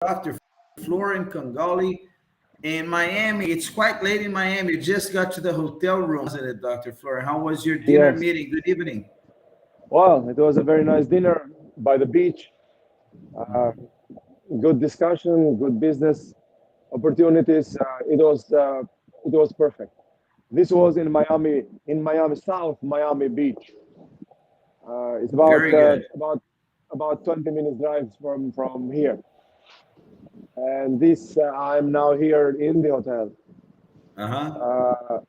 Dr. Florian Congali in Miami. It's quite late in Miami. You just got to the hotel room, wasn't it, Dr. Florian? How was your dinner Yes. meeting? Good evening. Well, it was a very nice dinner by the beach. Uh, Good discussion, good business opportunities. It was perfect. This was in Miami South Miami Beach. It's Very good. about 20 minutes drive from here. And this I'm now here in the hotel, Uh-huh. uh,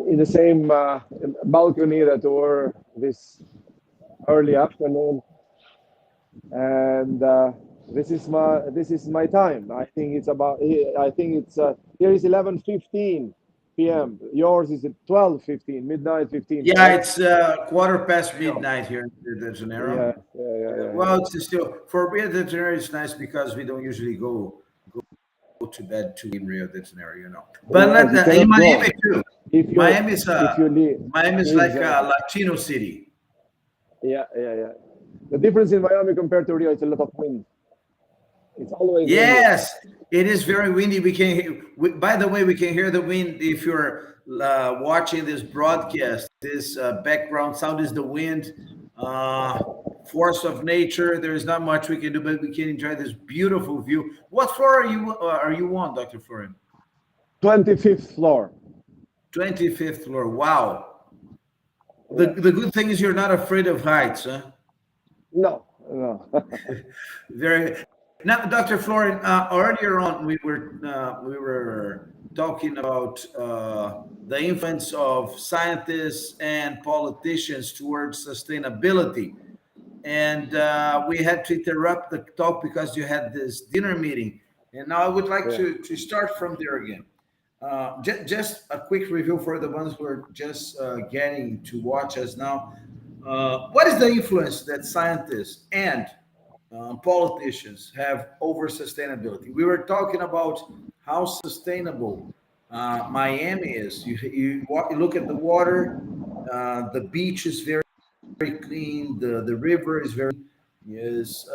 in the same balcony that were this early afternoon. And this is my time. I think it's here is 11:15 p.m. Yours is at 12:15, midnight 15, Yeah, correct? it's quarter past I know. midnight here in Rio de Janeiro. Yeah, yeah, yeah, yeah, yeah. Well, it's still for Rio de Janeiro. It's nice because we don't usually go to bed too in Rio de Janeiro, you know. But Yes, you in cannot Miami go too. if you Miami's if you leave. Miami's like a Exactly. Latino city. Yeah, yeah, yeah. The difference in Miami compared to Rio, it's a lot of wind. It's always windy. Yes, it is very windy. By the way, we can hear the wind if you're watching this broadcast. This background sound is the wind, uh, force of nature. There is not much we can do, but we can enjoy this beautiful view. What floor are you on, Dr. Florian? 25th floor. 25th floor. Wow. The Yeah. the good thing is you're not afraid of heights, huh? No, no. Very now, Dr. Florian. Earlier on, we were talking about the influence of scientists and politicians towards sustainability, and we had to interrupt the talk because you had this dinner meeting. And now I would like Yeah. to start from there again. Just a quick review for the ones who are just getting to watch us now. What is the influence that scientists and politicians have over sustainability? We were talking about how sustainable Miami is. You look at the water, the beach is very clean, the river is very is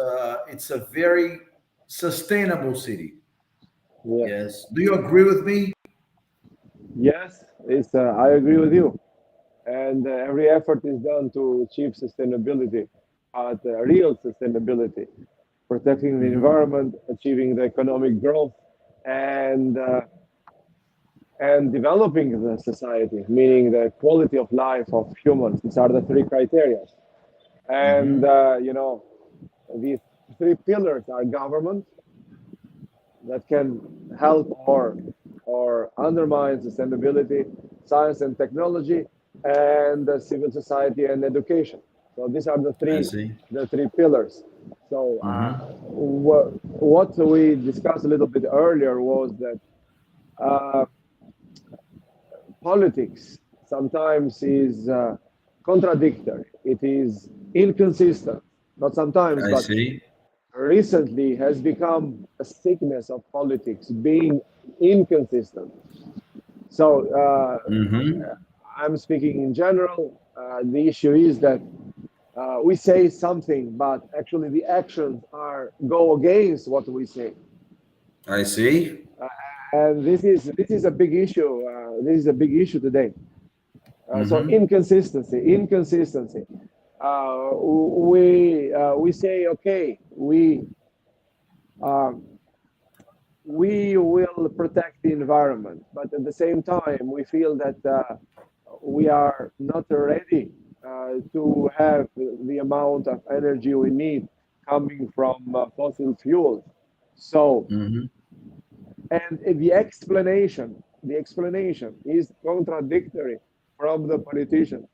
it's a very sustainable city. Yeah. Yes. Do you agree with me? Yes, I agree with you. And every effort is done to achieve sustainability, but real sustainability, protecting the Hmm. environment, achieving the economic growth, and uh, and developing the society, meaning the quality of life of humans. These are the three criteria. And Hmm. these three pillars are government that can help or undermine sustainability, science and technology, and civil society and education. So these are I see. the three pillars. So Hmm. what we discussed a little bit earlier was that uh, politics sometimes is contradictory. It is inconsistent. Not sometimes, I but see. recently has become a sickness of politics, being inconsistent. So Hmm. I'm speaking in general. The issue is that we say something, but actually the actions are go against what we say, I see. and this is a big issue. This is a big issue today. So Hmm. inconsistency. We say okay, um, we will protect the environment, but at the same time, we feel that we are not ready to have the amount of energy we need coming from fossil fuels. So, Hmm. and the explanation is contradictory from the politician.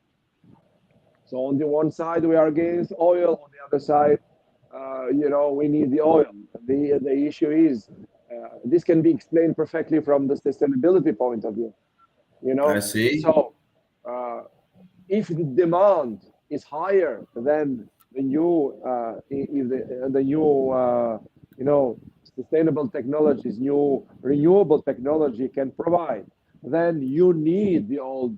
So on the one side, we are against oil. On the other side, we need the oil. The issue is this can be explained perfectly from the sustainability point of view. You I know, see. so uh, if the demand is higher than the new, if the new, sustainable technologies, new renewable technology can provide, then you need the old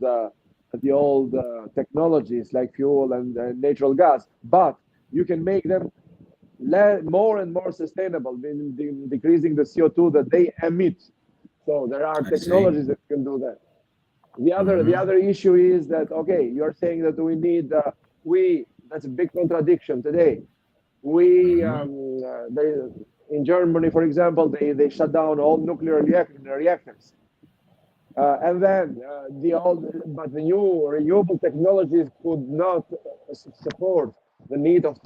technologies like fuel and natural gas. But you can make them more and more sustainable, meaning decreasing the CO2 that they emit. So there are I see. technologies that can do that. The other Hmm. issue is that, okay, you're saying that we need we that's a big contradiction today. We Hmm. they, in Germany, for example, they shut down all nuclear reactors. And then but the new renewable technologies could not support the need of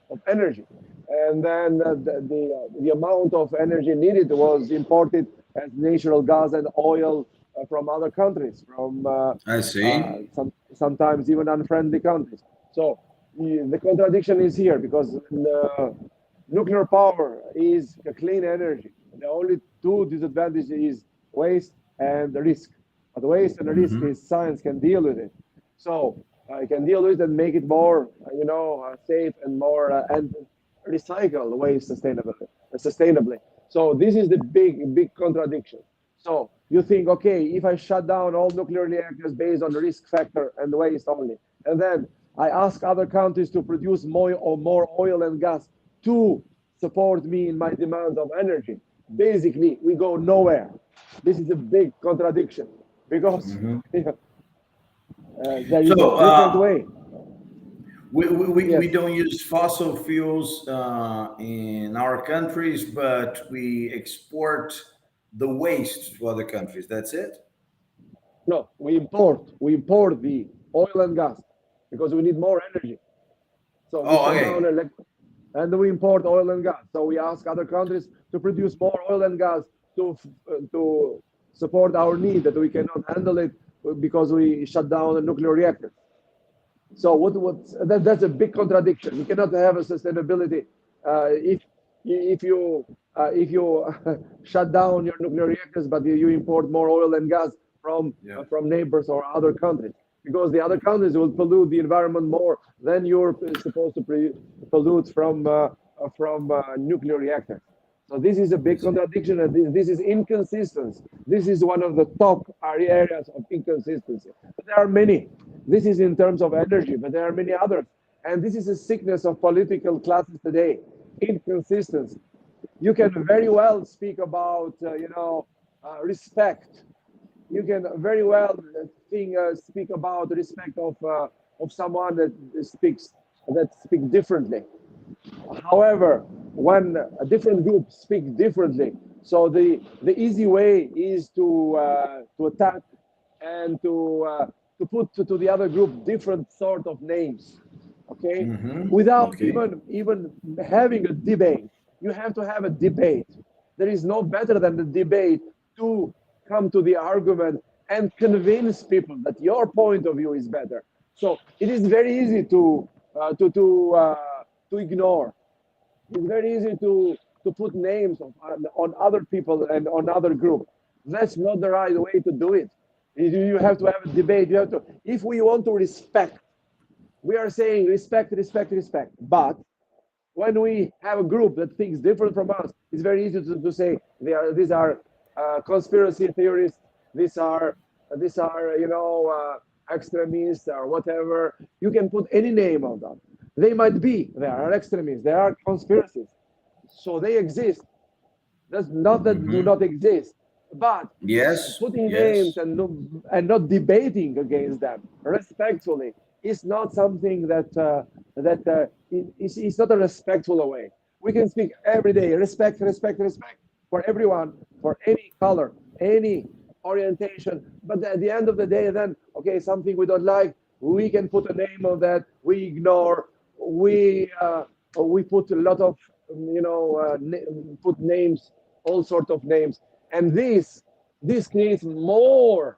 of energy. And then the amount of energy needed was imported as natural gas and oil from other countries, from I see. sometimes even unfriendly countries. So the contradiction is here because nuclear power is a clean energy. The only two disadvantages is waste and the risk. But the waste and the risk Hmm. is science can deal with it. So it can deal with it and make it more, safe and more and recycle waste sustainably. So this is the big contradiction. So you think, okay, if I shut down all nuclear reactors based on the risk factor and waste only, and then I ask other countries to produce more oil and gas to support me in my demand of energy. Basically, we go nowhere. This is a big contradiction because Hmm. there So is a different way. we Yes, don't use fossil fuels in our countries, but we export the waste to other countries. That's it. no, we import the oil and gas because we need more energy. So we Oh, shut down okay. and we import oil and gas. So we ask other countries to produce more oil and gas to support our need that we cannot handle it because we shut down the nuclear reactor. So that's a big contradiction. You cannot have a sustainability if you shut down your nuclear reactors, but you import more oil and gas Yeah. from neighbors or other countries, because the other countries will pollute the environment more than you're supposed to pollute from nuclear reactors. So this is a I big see. contradiction, and this is inconsistency. This is one of the top areas of inconsistency. But there are many. This is in terms of energy, but there are many others. And this is a sickness of political classes today, inconsistency. You can very well speak about, respect. You can very well speak about respect of someone that speaks differently. However, when a different group speak differently, so the easy way is to attack and to put to the other group different sort of names, okay, Mm-hmm. without Okay. even having a debate. You have to have a debate. There is no better than the debate to come to the argument and convince people that your point of view is better. So it is very easy to ignore. It's very easy to put names on other people and on other group. That's not the right way to do it. You have to have a debate. You have to. If we want to respect, we are saying respect, respect, respect. But when we have a group that thinks different from us, it's very easy to say these are conspiracy theorists. These are extremists or whatever. You can put any name on them. They might be. They are extremists. They are conspiracies. So they exist. That's not that they do Mm-hmm. not exist, but Yes. putting names Yes. and not debating against them respectfully is not something that is not a respectful way. We can speak every day, respect, respect, respect for everyone, for any color, any orientation. But at the end of the day, then okay, something we don't like, we can put a name on that. We ignore. We put a lot of put names, all sorts of names, and this creates more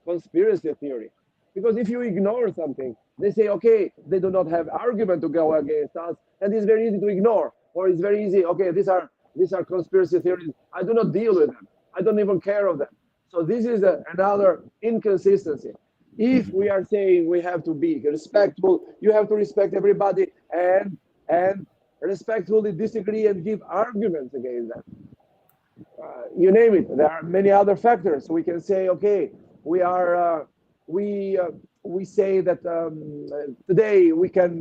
conspiracy theory, because if you ignore something, they say, okay, they do not have argument to go against us, and it's very easy to ignore, or it's very easy, okay, these are conspiracy theories, I do not deal with them, I don't even care of them. So this is another inconsistency. If we are saying we have to be respectful, you have to respect everybody and respectfully disagree and give arguments against them. You name it. There are many other factors. We can say, okay, we are we we say that today we can.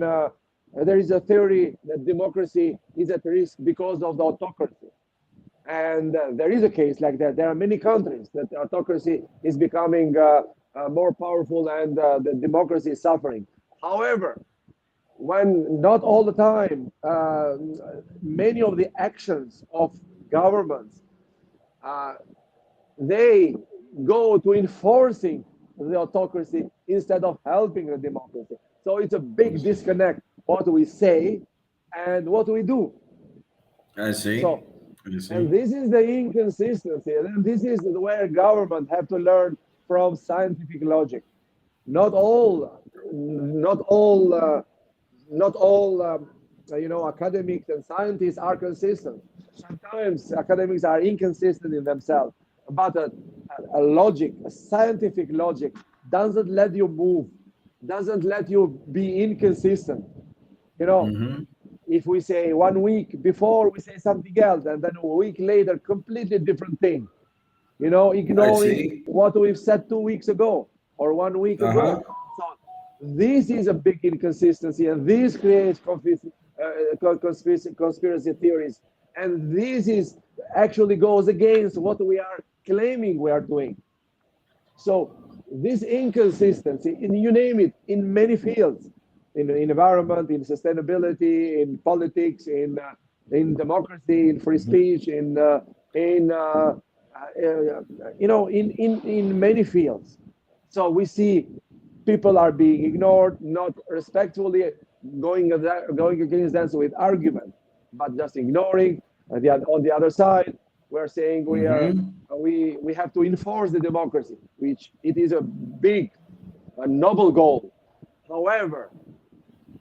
There is a theory that democracy is at risk because of the autocracy, and there is a case like that. There are many countries that autocracy is becoming more powerful, and the democracy is suffering. However, when not all the time, many of the actions of governments, uh, they go to enforcing the autocracy instead of helping the democracy. So it's a big disconnect what we say and what we do. I see. So, I and see. this is the inconsistency, and this is where government have to learn from scientific logic. Not all, not all, not all, academics and scientists are consistent. Sometimes academics are inconsistent in themselves, but a logic, a scientific logic, doesn't let you move, doesn't let you be inconsistent. You know, Hmm. if we say 1 week before we say something else, and then a week later, completely different thing. I Ignoring see. what we've said 2 weeks ago or 1 week Uh ago. huh. So this is a big inconsistency, and this creates conspiracy theories, and this is actually goes against what we are claiming we are doing. So this inconsistency, you name it, in many fields, in environment, in sustainability, in politics, in democracy, in free speech, in in many fields. So we see people are being ignored, not respectfully going against them with argument, but just ignoring. On the other side, we're saying Hmm. we have to enforce the democracy, which it is a noble goal. However,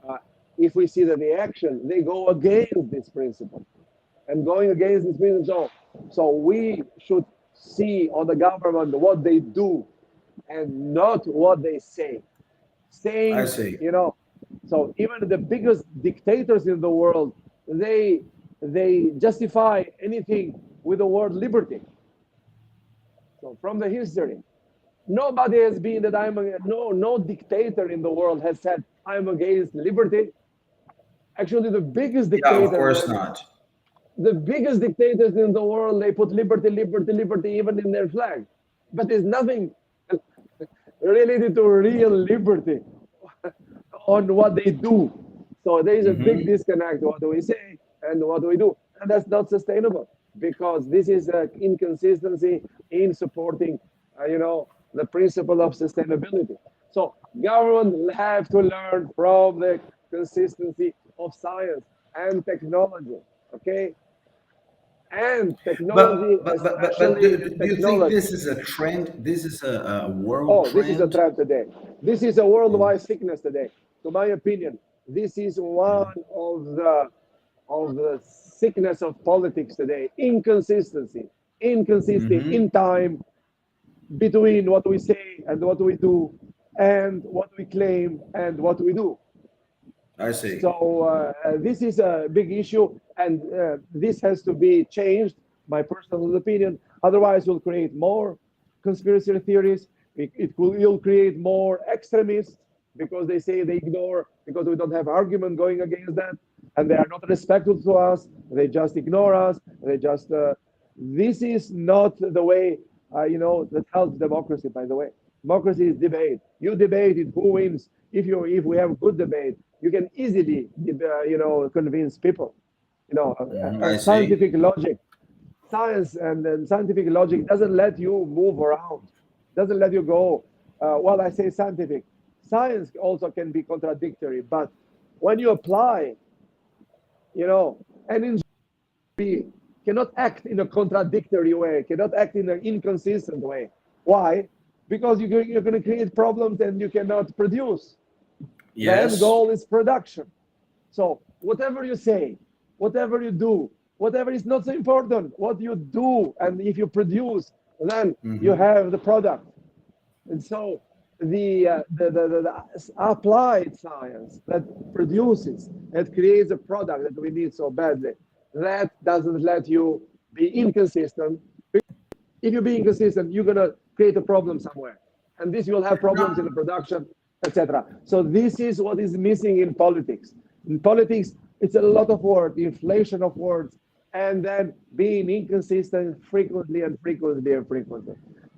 uh, if we see that the action they go against this principle, and going against this principle, so we should see on the government what they do and not what they say. I Saying, see. so even the biggest dictators in the world, they they justify anything with the word liberty. So from the history, nobody has been that no dictator in the world has said I'm against liberty. Actually, Yeah, of course not. the biggest dictators in the world, they put liberty, liberty, liberty even in their flag. But there's nothing related to real liberty on what they do. So there is a big Hmm. disconnect what do we say and what do we do. And that's not sustainable because this is an inconsistency in supporting, the principle of sustainability. So government have to learn from the consistency of science and technology. Okay, and technology, But especially do you think technology. this is a trend? This is a world Oh, this is a trend? trend today. This is a worldwide sickness today. To my opinion, this is one of the sickness of politics today. Inconsistency, inconsistency Hmm. in time between what we say and what we do, and what we claim and what we do. I see. So this is a big issue, and this has to be changed. My personal opinion. Otherwise, we'll create more conspiracy theories. Will create more extremists because they say they ignore because we don't have argument going against that, and they are not respectful to us. They just ignore us. They just. This is not the way that helps democracy. By the way, democracy is debate. You debate it, who wins. If we have good debate, you can easily convince people. Hmm. A I see. scientific logic, science and scientific logic doesn't let you move around, doesn't let you go. Well, I say scientific. Science also can be contradictory, but when you apply, and be cannot act in a contradictory way, cannot act in an inconsistent way. Why? Because you're going to create problems and you cannot produce. The end Yes. goal is production. So whatever you say, whatever you do, whatever is not so important, what you do, and if you produce, then you Hmm. have the product. And so the applied science that produces, that creates a product that we need so badly, that doesn't let you be inconsistent. If you're being consistent, you're gonna create a problem somewhere, and this will have problems in the production. etc. So this is what is missing in politics. In politics, it's a lot of words, inflation of words, and then being inconsistent frequently and frequently and frequently.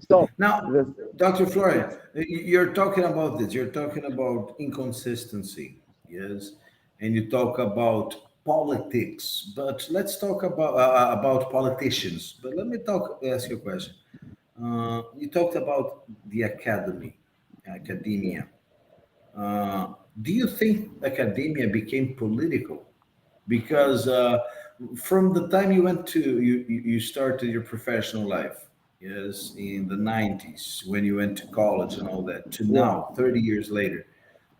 So Now, this, Dr. Florian, yes, you're talking about this. You're talking about inconsistency, yes, and you talk about politics. But let's talk about politicians. But let me ask you a question. You talked about the academia. Do you think academia became political? Because from the time you went to you started your professional life, yes, in the 90s when you went to college and all that, to yeah, now 30 years later,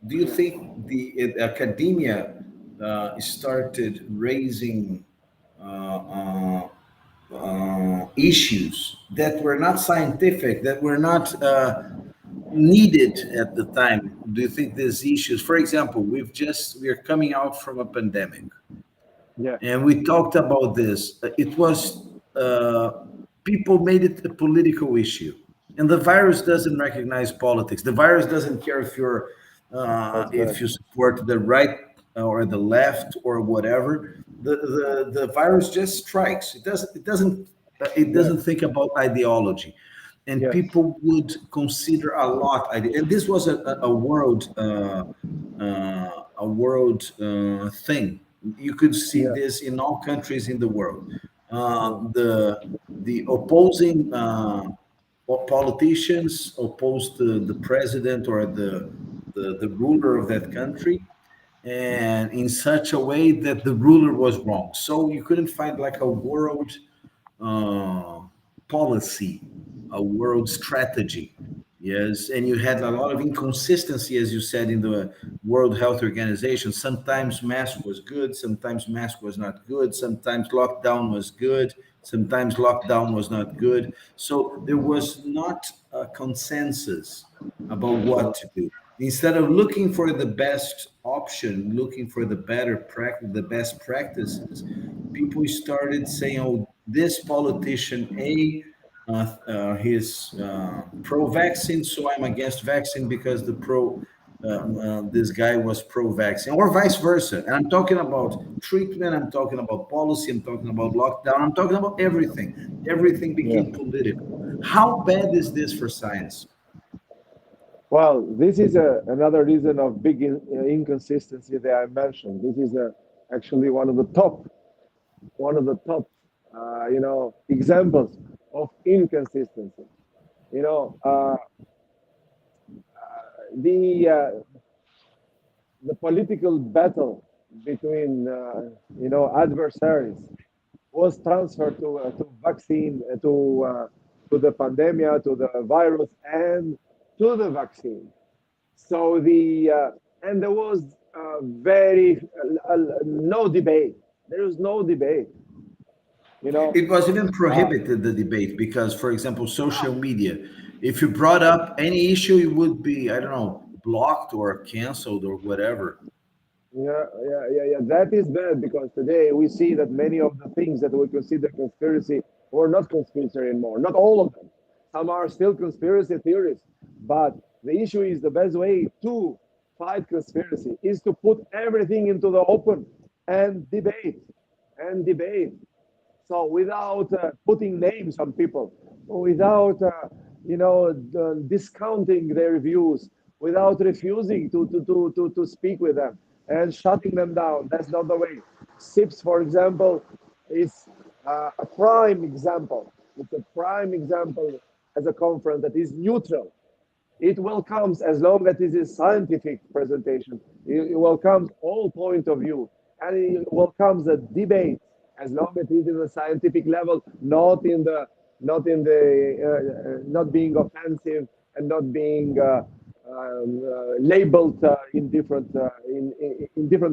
do you think the academia started raising issues that were not scientific, that were not needed at the time? Do you think these issues, for example, we're coming out from a pandemic, yeah, and we talked about this. It was people made it a political issue, and the virus doesn't recognize politics. The virus doesn't care that's if correct. you support the right or the left or whatever. The virus just strikes. It Yeah, doesn't think about ideology, and yes, people would consider a lot. And this was a world thing. You could see yeah, this in all countries in the world. yeah, The opposing politicians opposed the president or the ruler of that country, and in such a way that the ruler was wrong. So you couldn't find like a world uh, policy, a world strategy. Yes, and you had a lot of inconsistency, as you said, in the World Health Organization. Sometimes mask was good, sometimes mask was not good, sometimes lockdown was good, sometimes lockdown was not good. So there was not a consensus about what to do. Instead of looking for the best option, looking for the better practice, the best practices, people started saying, "Oh, this politician A, he's pro-vaccine, so I'm against vaccine because this guy was pro-vaccine, or vice versa." And I'm talking about treatment, I'm talking about policy, I'm talking about lockdown, I'm talking about everything. Everything yeah. became political. How bad is this for science? Well, this is another reason of big inconsistency that I mentioned. This is actually one of the top, examples of inconsistency. You know, the political battle between adversaries was transferred to vaccine, to the pandemic, to the virus, and to the vaccine. So and there was very no debate. There was no debate. You know, It was even uh, prohibited, the debate, because, for example, social media, if you brought up any issue, it would be, I don't know, blocked or canceled or whatever. yeah, yeah, yeah, yeah. That is bad because today we see that many of the things that we consider conspiracy were not conspiracy anymore. Not all of them. Some are still conspiracy theories. But the issue is the best way to fight conspiracy is to put everything into the open and debate and debate. So without putting names on people, without discounting their views, without refusing to speak with them and shutting them down, that's not the way. SIPS, for example, is a prime example. It's a prime example as a conference that is neutral. It welcomes, as long as it is scientific presentation, it welcomes all point of view, and it welcomes a debate as long as it is in a scientific level, not being offensive and not being labeled in different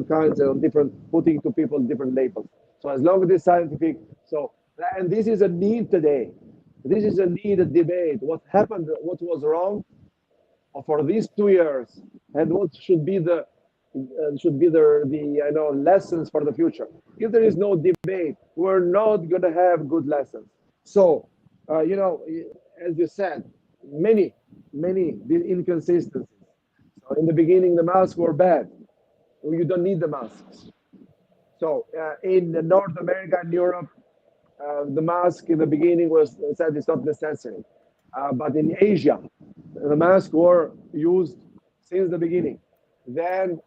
kinds of different, putting to people different labels. So as long as it's scientific, so, and this is a need today. This is a needed debate. What happened? What was wrong for these 2 years, and what should be the lessons for the future. If there is no debate, we're not going to have good lessons. So, as you said, many inconsistencies. So In the beginning, the masks were bad. You don't need the masks. So in North America and Europe, the mask in the beginning was said it's not necessary. But in Asia, the masks were used since the beginning. Then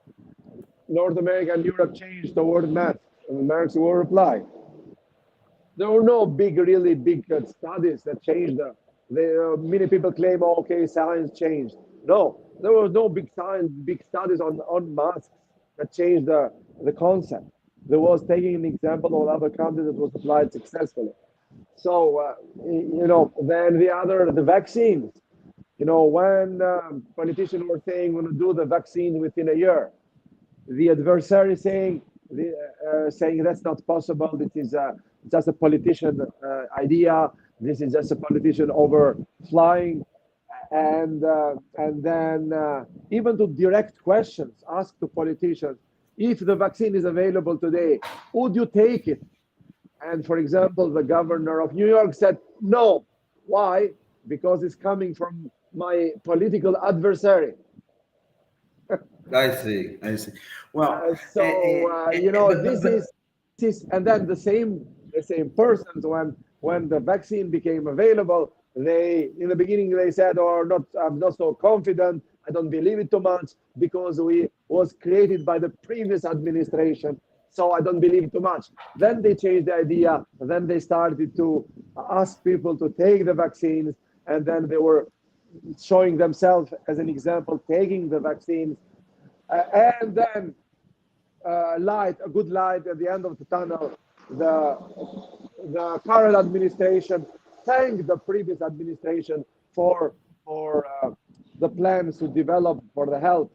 North America and Europe changed toward masks, and the masks were applied. There were no big, really big studies that changed many people claim, oh, okay, science changed. No, there was no big science, big studies on masks that changed the concept. There was taking an example of other countries that was applied successfully. So, then the vaccines, when politicians were saying we're going to do the vaccine within a year, the adversary saying that's not possible. This is just a politician idea. This is just a politician overflying, and then even to direct questions asked to politicians: if the vaccine is available today, would you take it? And for example, the governor of New York said no. Why? Because it's coming from my political adversary. I see. I see. Well, This is, and then the same persons when the vaccine became available, they in the beginning they said, "Oh, not I'm not so confident. I don't believe it too much because we was created by the previous administration, so I don't believe too much." Then they changed the idea. Then they started to ask people to take the vaccines, and then they were showing themselves as an example taking the vaccines, and then a good light at the end of the tunnel. The current administration thanked the previous administration for the plans to develop for the health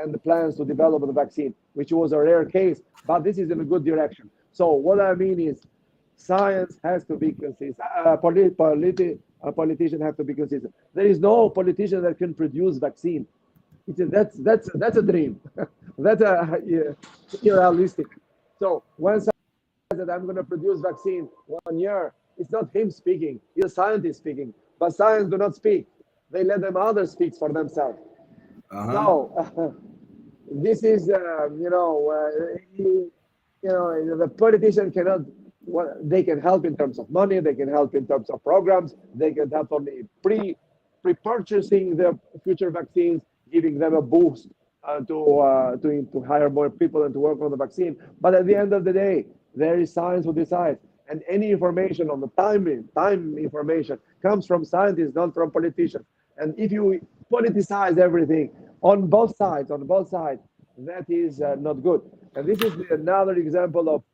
and the plans to develop the vaccine, which was a rare case, but this is in a good direction. So what I mean is, science has to be consistent. A politician has to be consistent. There is no politician that can produce vaccine. That's a dream. That's unrealistic. So when someone says that I'm going to produce vaccine 1 year, it's not him speaking. It's a scientist speaking. But science do not speak. They let them others speak for themselves. uh-huh. So this is the politician cannot. They can help in terms of money. They can help in terms of programs. They can help only pre-purchasing the future vaccines, giving them a boost to hire more people and to work on the vaccine. But at the end of the day, there is science who decides, and any information on the time information comes from scientists, not from politicians. And if you politicize everything on both sides, that is not good. And this is another example of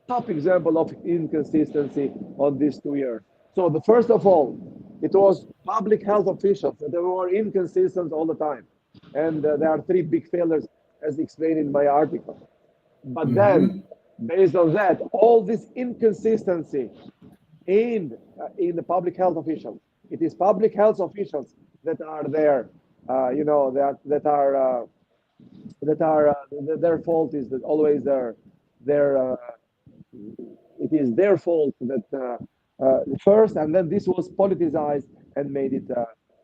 top example of inconsistency on these 2 years. So the first of all, it was public health officials that were inconsistent all the time, and there are three big failures as explained in my article. But then, Hmm. based on that, all this inconsistency in the public health officials, it is public health officials that are there, their fault is that always their it is their fault that first, and then this was politicized and made it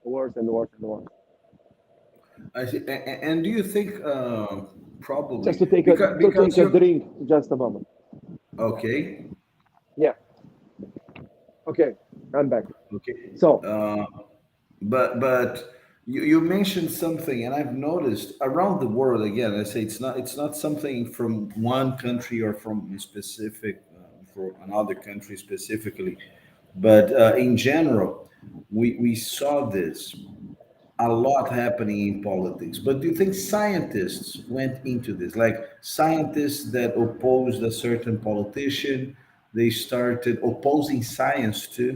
worse and worse and worse. I see. And do you think Just probably to take because a you drink, just a moment. okay, Yeah. Okay, I'm back. okay, So but you mentioned something, and I've noticed around the world. Again, I say it's not something from one country or from a specific for another country specifically, but in general, we saw this a lot happening in politics. But do you think scientists went into this? Like scientists that opposed a certain politician, they started opposing science too?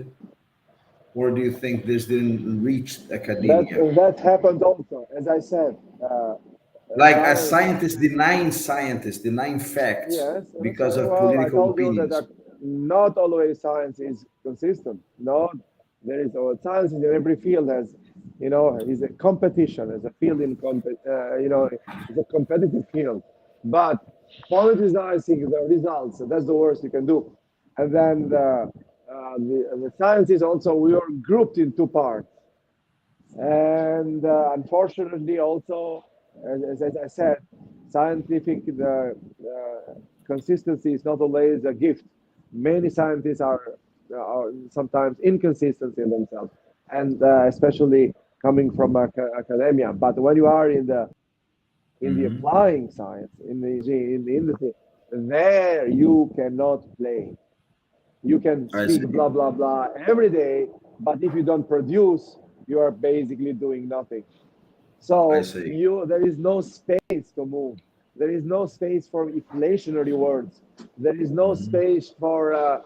Or do you think this didn't reach that academia? that happened also, as I said. Like a Science, scientists denying facts yes. because of Well, I political told you that opinions. not always science is consistent. No, there is science in every field has, is a competition, as a field is a competitive field. But politicizing the results, that's the worst you can do. And then the sciences also, we are grouped in two parts: And unfortunately, also, as I said, scientific consistency is not always a gift. Many scientists are sometimes inconsistent in themselves, and especially coming from academia. But when you are in the Hmm. applying science, in the industry, there you cannot play. You can I speak see. blah blah blah every day, but if you don't produce, you are basically doing nothing. I So see. you there is no space to move. There is no space for inflationary words. There is no Hmm. space for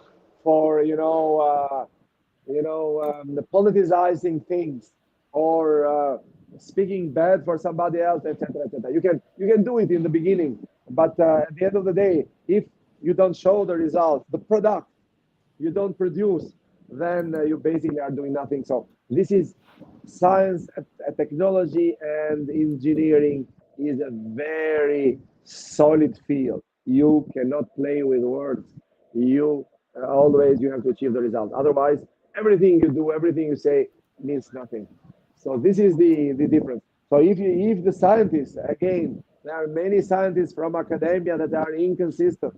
the politicizing things or speaking bad for somebody else, etc., etc. You can do it in the beginning, but at the end of the day, if you don't show the result, the product, you don't produce, then you basically are doing nothing. So this is science, technology, and engineering is a very solid field. You cannot play with words. You always you have to achieve the result. Otherwise, everything you do, everything you say means nothing. So this is the difference. So if the scientists again, there are many scientists from academia that are inconsistent.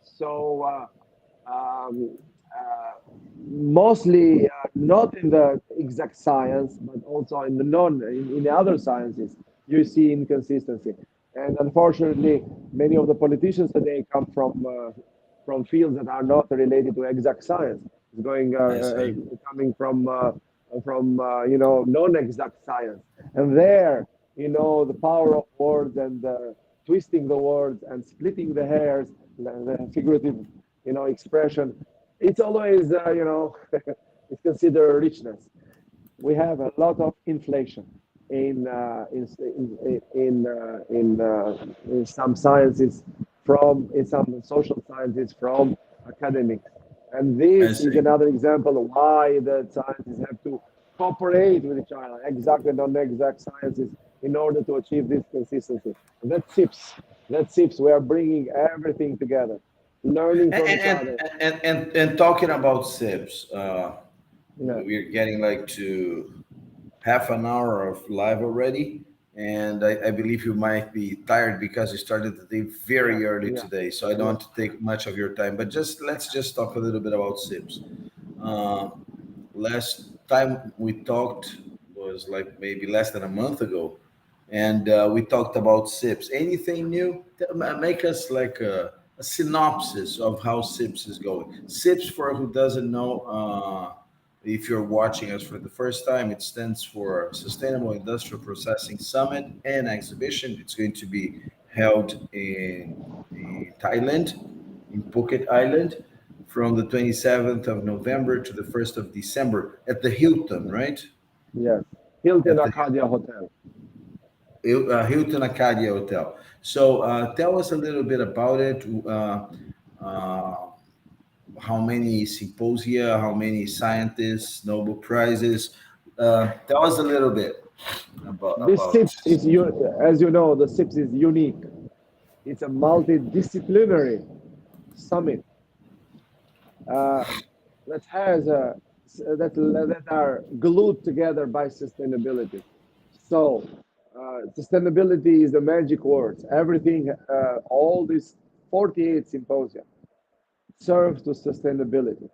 So mostly not in the exact science, but also in the in the other sciences, you see inconsistency. And unfortunately, many of the politicians today come from fields that are not related to exact science. It's I see. coming from non-exact science, and there the power of words and twisting the words and splitting the hairs, the figurative expression. It's always it's considered richness. We have a lot of inflation in some sciences, from in some social sciences, from academics, and I this is see. another example of why the scientists have to cooperate with each other, exact and non-exact sciences, in order to achieve this consistency. And that's SIPS. That's SIPS. We are bringing everything together, learning And from each and other. and talking about SIPs, Yeah, we're getting like to half an hour of live already, and I believe you might be tired because you started the day yeah, very early yeah, today. So I don't yeah, want to take much of your time, but just let's just talk a little bit about SIPs. Uh, Last time we talked was like maybe less than a month ago, and we talked about SIPs. Anything new? Make us like a synopsis of how SIPs is going. SIPs, for who doesn't know, if you're watching us for the first time, it stands for Sustainable Industrial Processing Summit and Exhibition. It's going to be held in Thailand, in Phuket Island, from the 27th of November to the 1st of December at the Hilton, right? yes. Hilton At the Arcadia Hotel. Hilton Acadia Hotel. So tell us a little bit about it. Uh, how many symposia, how many scientists, Nobel Prizes. Tell us a little bit This about. SIPS is, as you know, the SIPS is unique. It's a multidisciplinary summit uh, that has that are glued together by sustainability. So, sustainability is the magic word. Everything, all these 48 symposia serve to sustainability.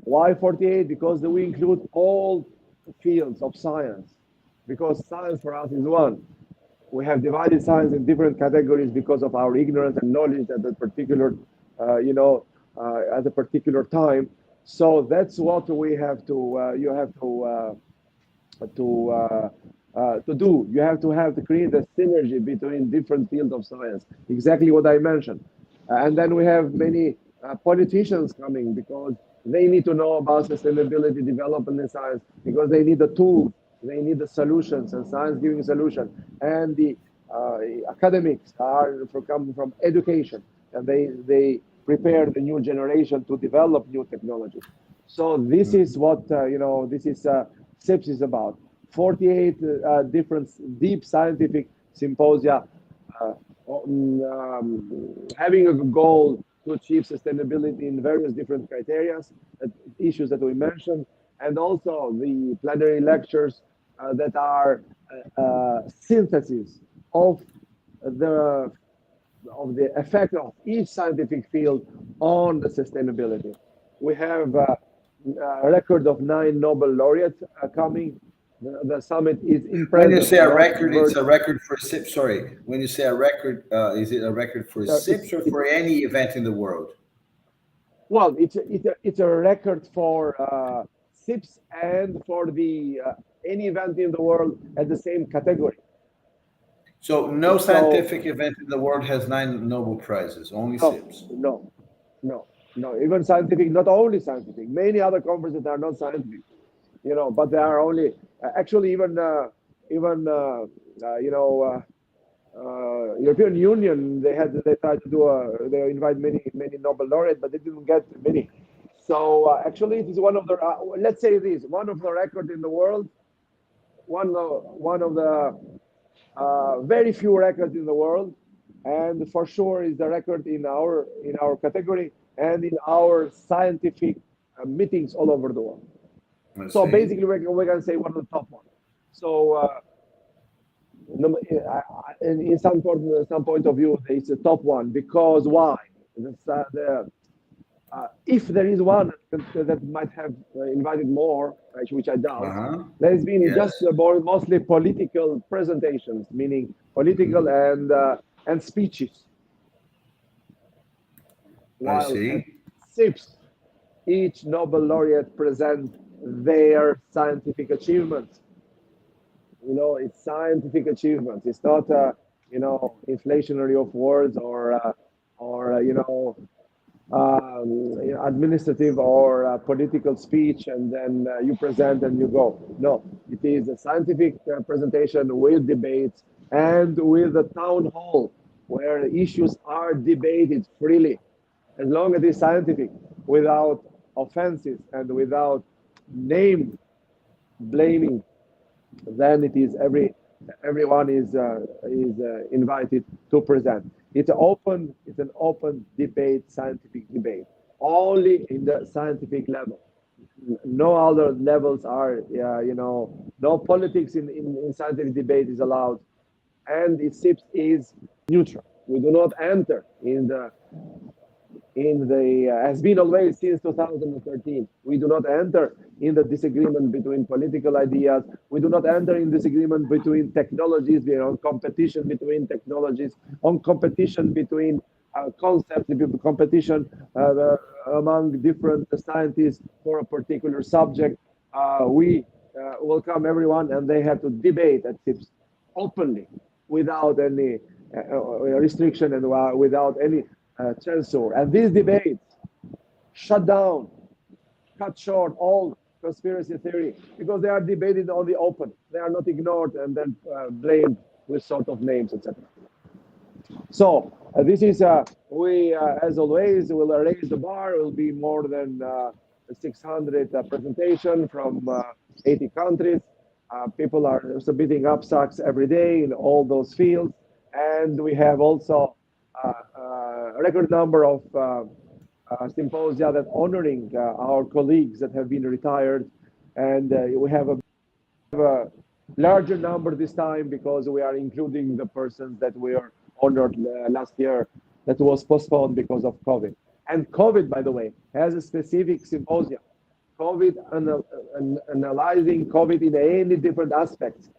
Why 48? Because we include all fields of science. Because science for us is one. We have divided science in different categories because of our ignorance and knowledge at a particular, at a particular time. So that's what we have to. You have to do. You have to create a synergy between different fields of science. Exactly what I mentioned. And then we have many politicians coming because they need to know about sustainability development in science because they need the tools, they need the solutions and science giving solution. And the uh, academics are coming from education and they prepare the new generation to develop new technologies. So this is what this is SIPS is about. 48 different deep scientific symposia uh, having a goal to achieve sustainability in various different criteria, issues that we mentioned, and also the plenary lectures. that are synthesis of the the effect of each scientific field on the sustainability. We have a record of 9 Nobel laureates coming. The summit is in When you present, say a not record, it's a virtual. record for SIPs. Sorry. When you say a record, is it a record for SIPs or It's for any event in the world? well, it's a record for SIPs and for the any event in the world at the same category. So no So scientific event in the world has 9 Nobel prizes, only no, SIPs. no, no, no. Even scientific, not only scientific. Many other conferences are not scientific, but they are only actually even European Union. They tried to do they invite many Nobel laureates, but they didn't get many. So actually, it is one of the let's say this one of the record in the world, one of the very few records in the world, and for sure is the record in our category and in our scientific meetings all over the world. I So see. basically, we can say one of the top ones. So in some point of view, it's a top one because why? If there is one that might have invited more, which I doubt, Uh-huh. there's been just Yes. mostly political presentations, meaning political Mhm. and speeches. I While at see. SIPS, each Nobel laureate present their scientific achievements. It's scientific achievements. It's not inflationary of words or administrative or political speech, and then you present and you go. No, it is a scientific presentation with debates and with a town hall where issues are debated freely, as long as it's scientific, without offenses and without name blaming. Then it is everyone is invited to present. It's an open debate, scientific debate, only in the scientific level. No other levels are, no politics in scientific debate is allowed, and it seems is neutral. We do not enter in the has been always since 2013. We do not enter in the disagreement between political ideas. We do not enter in disagreement between technologies. We are on competition between technologies, on competition between concepts, competition among different scientists for a particular subject. We welcome everyone, and they have to debate at tips openly, without any restriction and without any censor. And these debates shut down, cut short all conspiracy theory because they are debated on the open. They are not ignored and then blamed with sort of names, etc. So this is we as always will raise the bar. It will be more than 600 presentation from 80 countries. People are submitting abstracts every day in all those fields, and we have also a record number of symposia that honoring our colleagues that have been retired, and we have a larger number this time because we are including the persons that were honored last year that was postponed because of COVID. And COVID, by the way, has a specific symposium. COVID, analyzing COVID in any different aspects.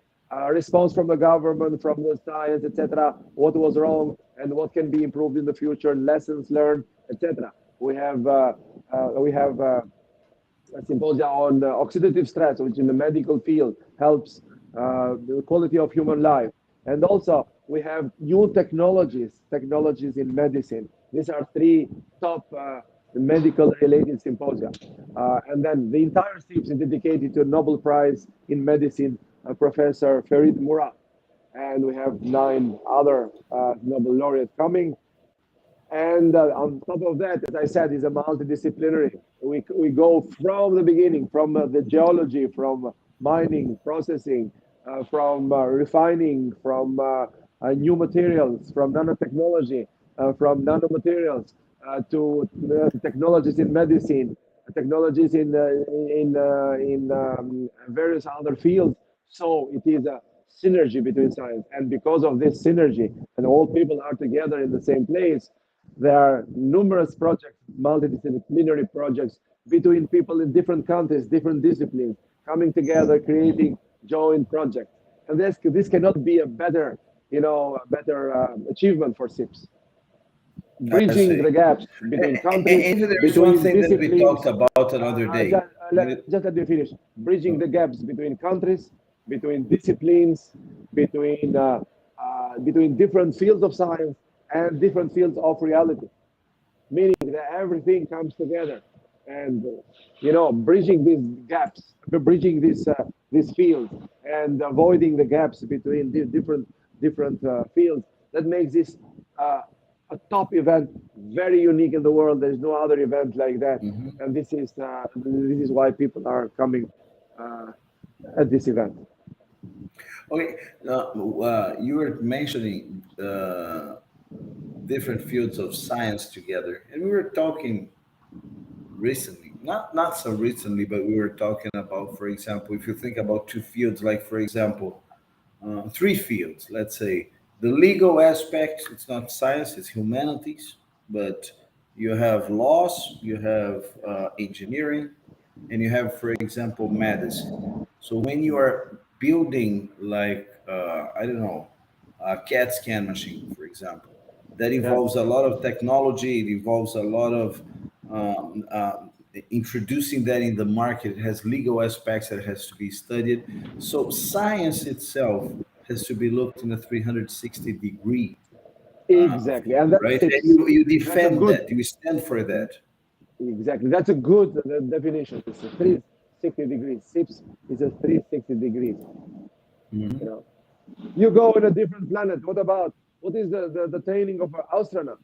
Response from the government, from the science, etc. What was wrong and what can be improved in the future, lessons learned, etc. We have a symposium on oxidative stress, which in the medical field helps the quality of human life. And also, we have new technologies in medicine. These are three top medical related symposia. And then the entire series is dedicated to a Nobel Prize in Medicine, Professor Ferid Murad. And we have 9 other Nobel laureates coming. And on top of that, as I said, is a multidisciplinary. We go from the beginning, from the geology, from mining, processing, from refining, from new materials, from nanotechnology, from nanomaterials to technologies in medicine, technologies in various other fields. So it is a synergy between science. And because of this synergy, and all people are together in the same place, there are numerous projects, multidisciplinary projects between people in different countries, different disciplines, coming together, creating joint projects. And this cannot be a better, a better achievement for SIPS. I Bridging see. the gaps between countries, And there is one between thing that we talked disciplines. about another day. Just let me finish. Bridging Uh, the gaps between countries, between disciplines, between between different fields of science and different fields of reality, meaning that everything comes together, and bridging these gaps, bridging these fields, and avoiding the gaps between these different fields. That makes this uh, a top event, very unique in the world. There's no other event like that, mhm. and this is why people are coming uh, at this event. Okay, you were mentioning different fields of science together, and we were talking recently, not so recently, but we were talking about, for example, if you think about two fields, like for example, three fields, let's say the legal aspect, it's not science, it's humanities, but you have laws, you have engineering, and you have, for example, medicine. So when you are building, like, I don't know, a CAT scan machine, for example, that Yeah, involves a lot of technology, it involves a lot of introducing that in the market. It has legal aspects that has to be studied. So science itself has to be looked in a 360-degree exactly, view, and that's right? And SIPS. you That's a defend good. that, you stand for that. Exactly. That's a good definition. It's a 360 degrees. SIPS is a 360 degrees. You Mhm. know, you go on a different planet. What is the training of an astronaut?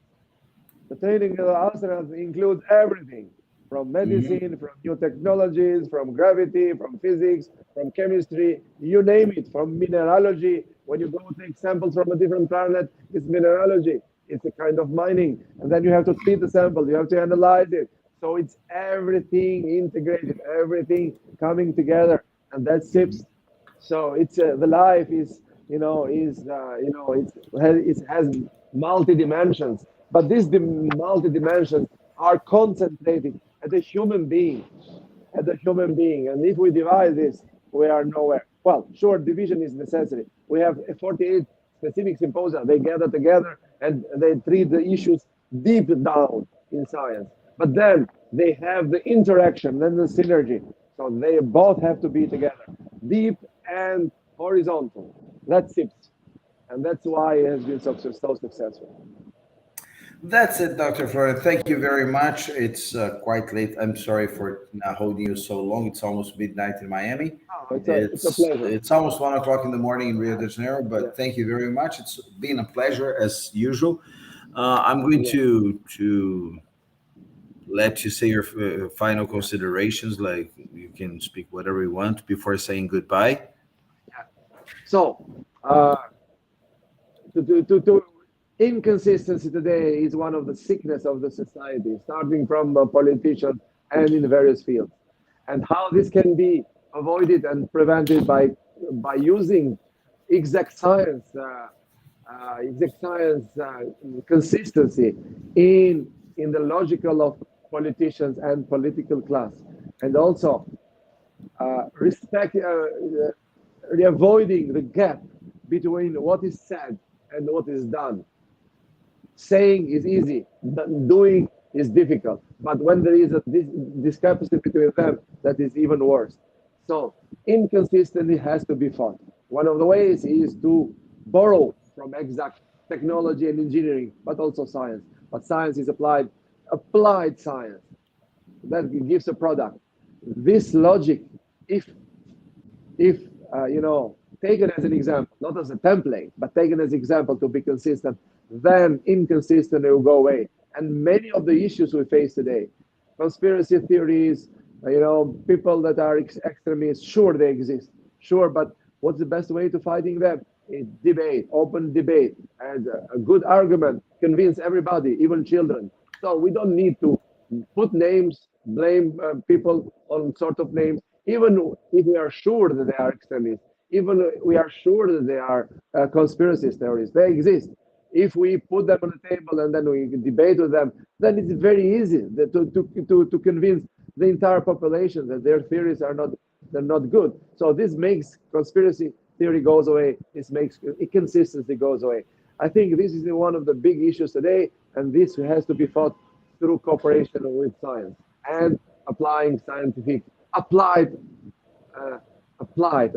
The training of the astronauts includes everything from Mhm. medicine, from new technologies, from gravity, from physics, from chemistry, you name it, from mineralogy. When you go take samples from a different planet, it's mineralogy. It's a kind of mining. And then you have to treat the sample, you have to analyze it. So it's everything integrated, everything coming together. And that's SIPS. So it's the life is it has multi dimensions, but these multi dimensions are concentrated at the human being, and if we divide this, we are nowhere. Well, sure, division is necessary. We have 48 specific symposia. They gather together and they treat the issues deep down in science. But then they have the interaction, then the synergy. So they both have to be together, deep and horizontal. That's it. And that's why it has been so successful. That's it, Dr. Florian. Thank you very much. It's quite late. I'm sorry for not holding you so long. It's almost midnight in Miami. Oh, it's a It's pleasure. it's almost 1 o'clock in the morning in Rio de Janeiro. Yeah, But thank you very much. It's been a pleasure as usual. I'm going yeah, to let you say your final considerations. Like, you can speak whatever you want before saying goodbye. yeah. So, uh, to inconsistency today is one of the sickness of the society, starting from politicians and in various fields, and how this can be avoided and prevented by using exact science, consistency in the logical of politicians and political class, and also respect, avoiding the gap between what is said and what is done. Saying is easy, doing is difficult. But when there is a discrepancy between them, that is even worse. So inconsistency has to be fought. One of the ways is to borrow from exact technology and engineering, but also science. But science is applied science that gives a product. This logic, if if taken as an example, not as a template, but taken as example to be consistent, then inconsistency will go away. And many of the issues we face today, conspiracy theories, people that are extremists, sure they exist, sure, but what's the best way to fighting them? It's debate, open debate, and a good argument convince everybody, even children. So we don't need to put names, blame people on sort of names, even if we are sure that they are extremists, even we are sure that they are conspiracy theories. They exist. If we put them on the table and then we debate with them, then it's very easy to convince the entire population that their theories are not they're not good. So this makes conspiracy theory goes away. This makes inconsistency goes away. I think this is one of the big issues today, and this has to be fought through cooperation with science and applying scientific applied uh, applied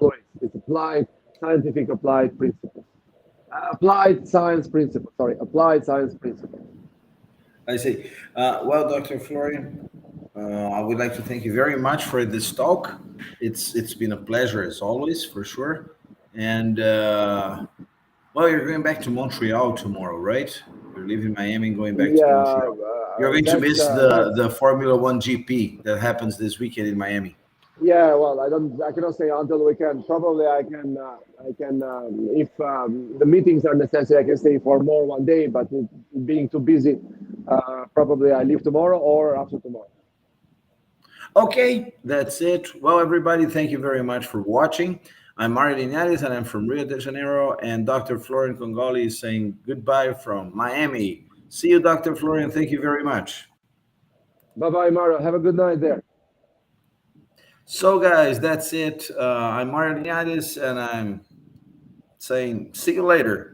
always it's applied scientific applied principles applied science principles sorry applied science principles. I see. Well, Dr. Florian, I would like to thank you very much for this talk. It's been a pleasure as always, for sure. And well, you're going back to Montreal tomorrow, right? You're leaving Miami and going back to Yeah, Montreal. You're going to miss that's the Formula One GP that happens this weekend in Miami. yeah. Well, I cannot say until the weekend. Probably I can if the meetings are necessary, I can stay for more one day. But being too busy, probably I leave tomorrow or after tomorrow. Okay, that's it. Well, everybody, thank you very much for watching. I'm Mario Linares, and I'm from Rio de Janeiro. And Dr. Florian Congoli is saying goodbye from Miami. See you, Dr. Florian. Thank you very much. Bye bye, Mario. Have a good night there. So, guys, that's it. I'm Mario Linares, and I'm saying see you later.